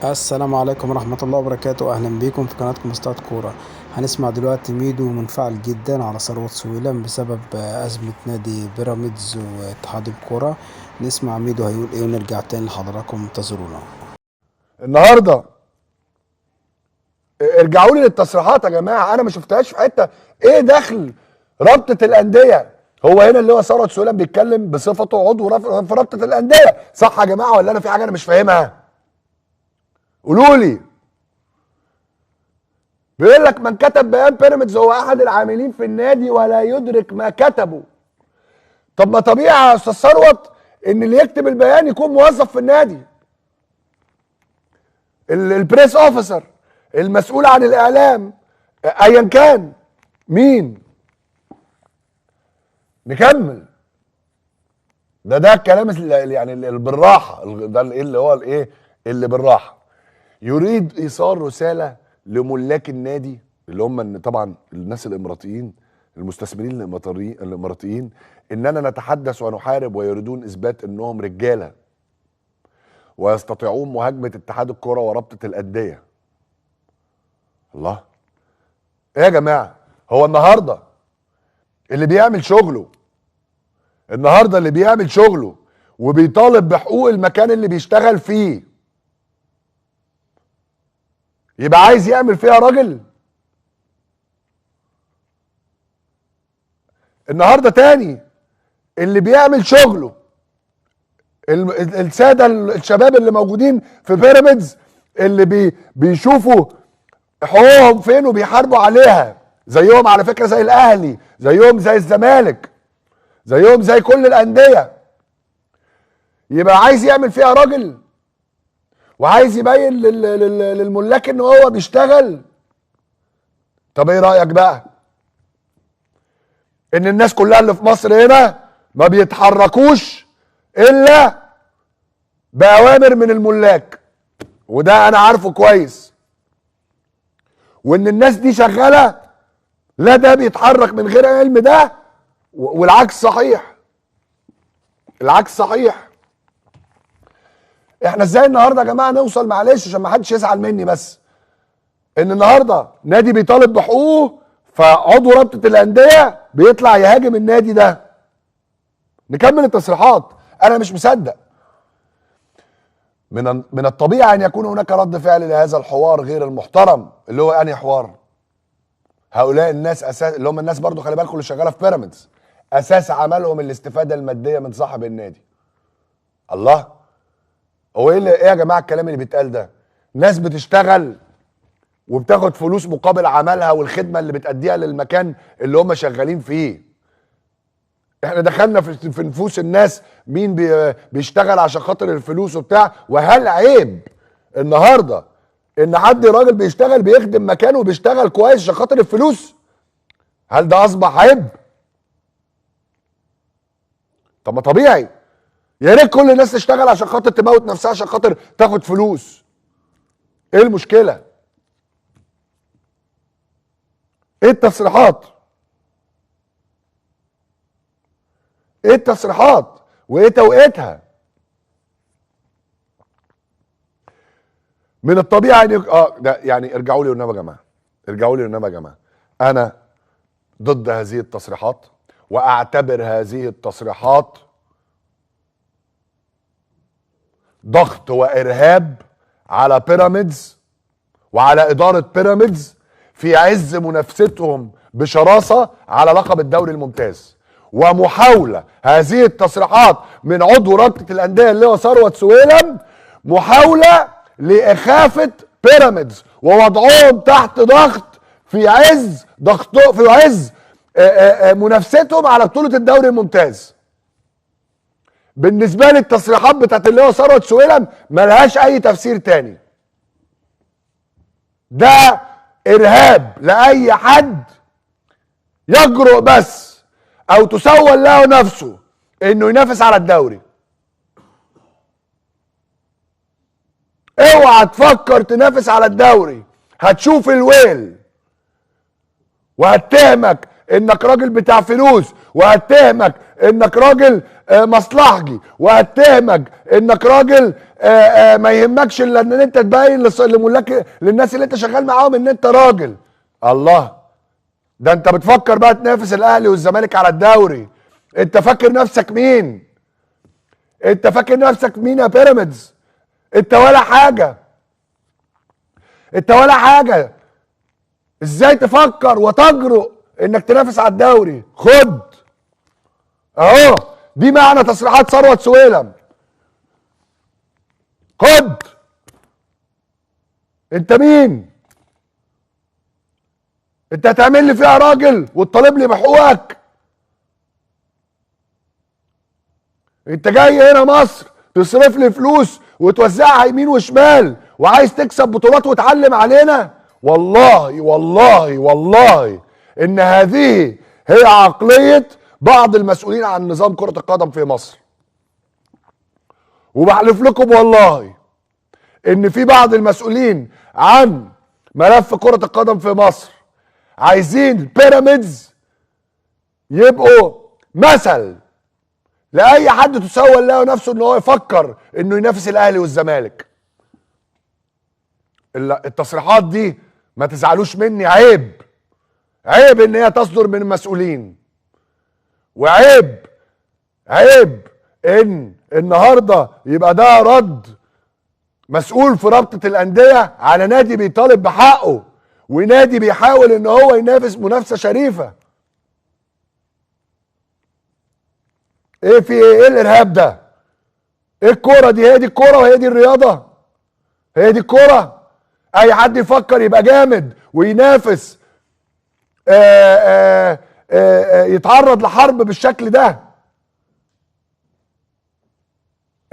السلام عليكم ورحمة الله وبركاته، أهلا بيكم في قناتكم استاد كورة. هنسمع دلوقتي ميدو منفعل جدا على ثروت سويلم بسبب أزمة نادي بيراميدز واتحاد الكورة. نسمع ميدو هيقول ايه ونرجع تاني لحضراتكم، انتظرونا. النهارده ارجعوا لي للتصريحات يا جماعه، انا ما شفتهاش في حته. ايه دخل رابطه الانديه؟ هو هنا اللي هو ثروت سويلم بيتكلم بصفته عضو في رابطه الانديه، صح يا جماعه ولا انا في حاجه انا مش فاهمها؟ قولوا لي. بيقول لك من كتب بيان بيراميدز هو احد العاملين في النادي ولا يدرك ما كتبه. طب ما طبيعي يا استاذ ثروت ان اللي يكتب البيان يكون موظف في النادي، البريس اوفيسر، المسؤول عن الاعلام، ايا كان مين. نكمل. ده الكلام يعني اللي بالراحه، ده الايه اللي هو الايه اللي بالراحه. يريد ايصال رساله لملاك النادي اللي هم طبعا الناس الاماراتيين، المستثمرين الاماراتيين، اننا نتحدث ونحارب ويريدون اثبات انهم رجاله ويستطيعون مهاجمه اتحاد الكره ورابطه الانديه. الله، ايه يا جماعه؟ هو النهارده اللي بيعمل شغله، النهارده اللي بيعمل شغله وبيطالب بحقوق المكان اللي بيشتغل فيه، يبقى عايز يعمل فيها راجل؟ النهارده تاني اللي بيعمل شغله، الساده الشباب اللي موجودين في بيراميدز اللي بيشوفوا حقوقهم فين وبيحاربوا عليها، زيهم على فكره زي الاهلي، زيهم زي الزمالك، زيهم زي كل الانديه، يبقى عايز يعمل فيها راجل وعايز يبين للملاك ان هو بيشتغل. طب ايه رايك بقى ان الناس كلها اللي في مصر هنا ما بيتحركوش الا باوامر من الملاك؟ وده انا عارفه كويس. وان الناس دي شغاله، لا ده بيتحرك من غير علم ده، والعكس صحيح. العكس صحيح. احنا ازاي النهارده يا جماعه نوصل، معلش عشان ما حدش يزعل مني، بس ان النهارده نادي بيطالب بحقوقه فعضو رابطه الانديه بيطلع يهاجم النادي ده؟ نكمل التصريحات. انا مش مصدق. من الطبيعي ان يكون هناك رد فعل لهذا الحوار غير المحترم، اللي هو انهي حوار؟ هؤلاء الناس اساس اللي هم الناس برضو، خلي بالكم، اللي شغاله في بيراميدز اساس عملهم الاستفاده الماديه من صاحب النادي. الله، هو ايه يا جماعه الكلام اللي بيتقال ده؟ ناس بتشتغل وبتاخد فلوس مقابل عملها والخدمه اللي بتأديها للمكان اللي هم شغالين فيه. احنا دخلنا في نفوس الناس مين بيشتغل عشان خاطر الفلوس وبتاع، وهل عيب النهارده ان حد راجل بيشتغل بيخدم مكانه وبيشتغل كويس عشان خاطر الفلوس؟ هل ده اصبح عيب؟ طب ما طبيعي، يا ريت كل الناس تشتغل عشان خاطر تموت نفسها عشان خاطر تاخد فلوس. ايه المشكله؟ ايه التصريحات؟ ايه التصريحات وايه توقيتها؟ من الطبيعي ان ده يعني ارجعوا لي والنبي يا جماعه، ارجعوا لي والنبي يا جماعه. انا ضد هذه التصريحات، واعتبر هذه التصريحات ضغط وارهاب على بيراميدز وعلى اداره بيراميدز في عز منافستهم بشراسه على لقب الدوري الممتاز، ومحاوله هذه التصريحات من عضو رابطه الانديه اللي هو ثروت سويلم، محاوله لاخافه بيراميدز ووضعهم تحت ضغط في عز منافستهم على بطوله الدوري الممتاز. بالنسبه لي التصريحات بتاعت اللي هو ثروت سويلم ملهاش اي تفسير تاني. ده ارهاب لاي حد يجرؤ بس او تسول له نفسه انه ينافس على الدوري. اوعى تفكر تنافس على الدوري، هتشوف الويل، وهتهمك انك راجل بتاع فلوس، وهتهمك انك راجل مصلحجي، وهتهمك انك راجل ما يهمكش الا ان انت تبين لملاك للناس اللي انت شغال معاهم ان انت راجل. الله، ده انت بتفكر بقى تنافس الاهلي والزمالك على الدوري. انت فاكر نفسك مين؟ انت فاكر نفسك مين يا بيراميدز؟ انت ولا حاجه، انت ولا حاجه. ازاي تفكر وتجرؤ انك تنافس على الدوري؟ خد اهو، دي معنى تصريحات ثروت سويلم. خد، انت مين؟ انت هتعمل لي فيها راجل وتطالب لي بحقوقك؟ انت جاي هنا مصر تصرف لي فلوس وتوزعها يمين وشمال وعايز تكسب بطولات وتعلم علينا؟ والله والله والله ان هذه هي عقلية بعض المسؤولين عن نظام كرة القدم في مصر. وبحلف لكم والله ان في بعض المسؤولين عن ملف كرة القدم في مصر عايزين بيراميدز يبقوا مثل لاي حد تسول له نفسه ان هو يفكر انه ينافس الاهلي والزمالك. التصريحات دي ما تزعلوش مني، عيب، عيب ان هي تصدر من المسؤولين، وعيب عيب ان النهارده يبقى ده رد مسؤول في رابطة الاندية على نادي بيطالب بحقه، ونادي بيحاول ان هو ينافس منافسة شريفة. ايه في ايه الارهاب ده؟ ايه الكورة دي؟ هي دي الكورة وهي دي الرياضة؟ هي دي الكورة؟ اي حد يفكر يبقى جامد وينافس يتعرض لحرب بالشكل ده؟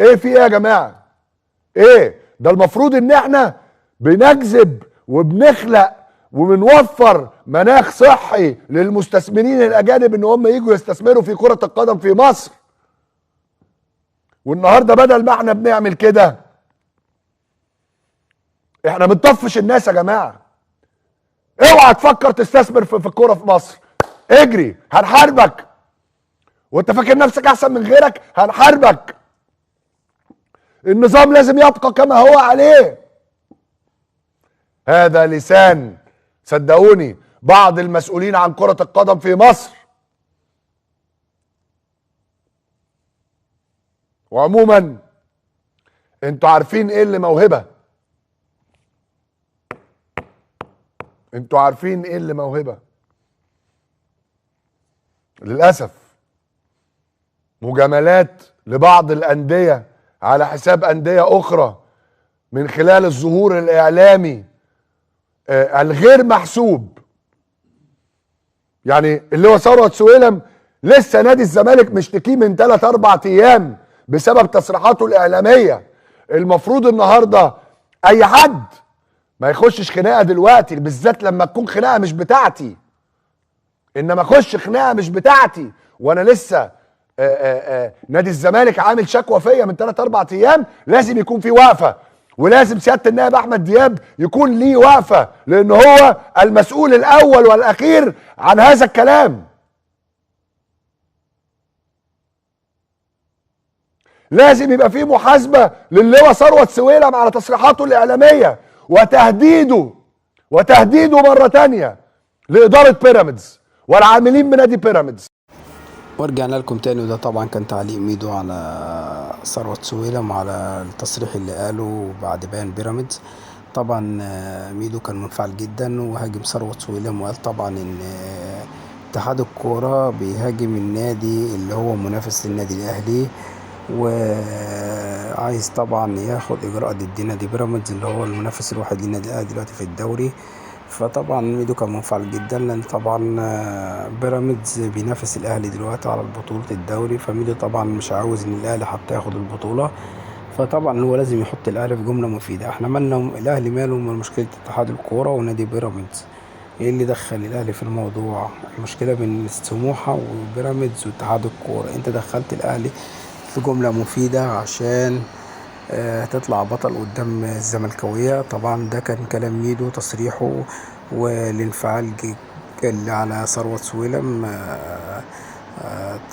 ايه في ايه يا جماعة؟ ايه ده؟ المفروض ان احنا بنجذب وبنخلق وبنوفر مناخ صحي للمستثمرين الاجانب ان هم يجوا يستثمروا في كرة القدم في مصر. والنهارده بدل ما احنا بنعمل كده احنا بنطفش الناس. يا جماعه اوعى تفكر تستثمر في الكوره في مصر، اجري، هنحاربك. وانت فاكر نفسك احسن من غيرك؟ هنحاربك. النظام لازم يبقى كما هو عليه. هذا لسان صدقوني بعض المسؤولين عن كرة القدم في مصر. وعموما انتوا عارفين ايه اللي موهبة، انتوا عارفين ايه اللي موهبة. للأسف مجاملات لبعض الأندية على حساب أندية أخرى من خلال الظهور الإعلامي الغير محسوب. يعني اللي هو ثروت سويلم لسه نادي الزمالك مشتكيه من 3-4 ايام بسبب تصريحاته الإعلامية. المفروض النهارده أي حد ما يخشش خناقة دلوقتي، بالذات لما تكون خناقة مش بتاعتي. إنما أخش خناقة مش بتاعتي وأنا لسه نادي الزمالك عامل شكوى فيا من 3-4 ايام، لازم يكون في وقفة. ولازم سيادة النائب احمد دياب يكون ليه وقفة، لان هو المسؤول الاول والاخير عن هذا الكلام. لازم يبقى في محاسبة للواء ثروت سويلم على تصريحاته الاعلامية وتهديده مرة تانية لإدارة بيراميدز والعاملين بنادي بيراميدز. ورجعنا لكم تاني، وده طبعا كان تعليق ميدو على ثروت سويلم وعلى التصريح اللي قاله بعد بيان بيراميدز. طبعا ميدو كان منفعل جدا وهاجم ثروت سويلم وقال طبعا ان اتحاد الكورة بيهاجم النادي اللي هو منافس للنادي الاهلي، وعايز طبعا ياخد اجراء ضد نادي بيراميدز اللي هو المنافس الوحيد للنادي الاهلي دلوقتي في الدوري. فطبعا ميدو كان منفعل جدا، لان طبعا بيراميدز بينافس الاهلي دلوقتي على بطولة الدوري، فميدو طبعا مش عاوز ان الاهلي حتى ياخد البطولة. فطبعا هو لازم يحط الاهلي في جملة مفيدة. احنا مالنا الاهلي ماله من مشكلة اتحاد الكورة ونادي بيراميدز؟ ايه اللي دخل الاهلي في الموضوع؟ المشكلة بين سموحة وبيراميدز واتحاد الكورة. انت دخلت الاهلي في جملة مفيدة عشان هتطلع بطل قدام الزملكاوية. طبعا ده كان كلام ميدو تصريحه، والانفعال اللي على ثروت سويلم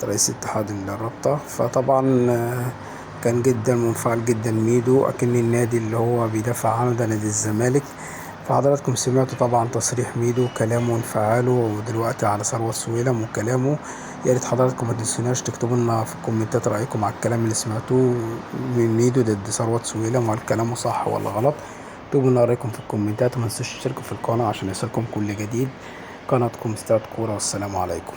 رئيس اتحاد الرابطة. فطبعا كان جدا منفعل جدا ميدو، أكن النادي اللي هو بيدافع عنه ده نادي الزمالك. فحضراتكم سمعتوا طبعا تصريح ميدو، كلامه وانفعاله، ودلوقتي على ثروت سويلم وكلامه. يا ريت حضراتكم ما تنسوناش تكتبوا لنا في الكومنتات رأيكم على الكلام اللي سمعتوه من ميدو ضد ثروت سويلم، وهل كلامه صح ولا غلط. اكتبوا لنا رأيكم في الكومنتات، وما تنسوش تشتركوا في القناة عشان يصلكم كل جديد. قناتكم استاد كورة، والسلام عليكم.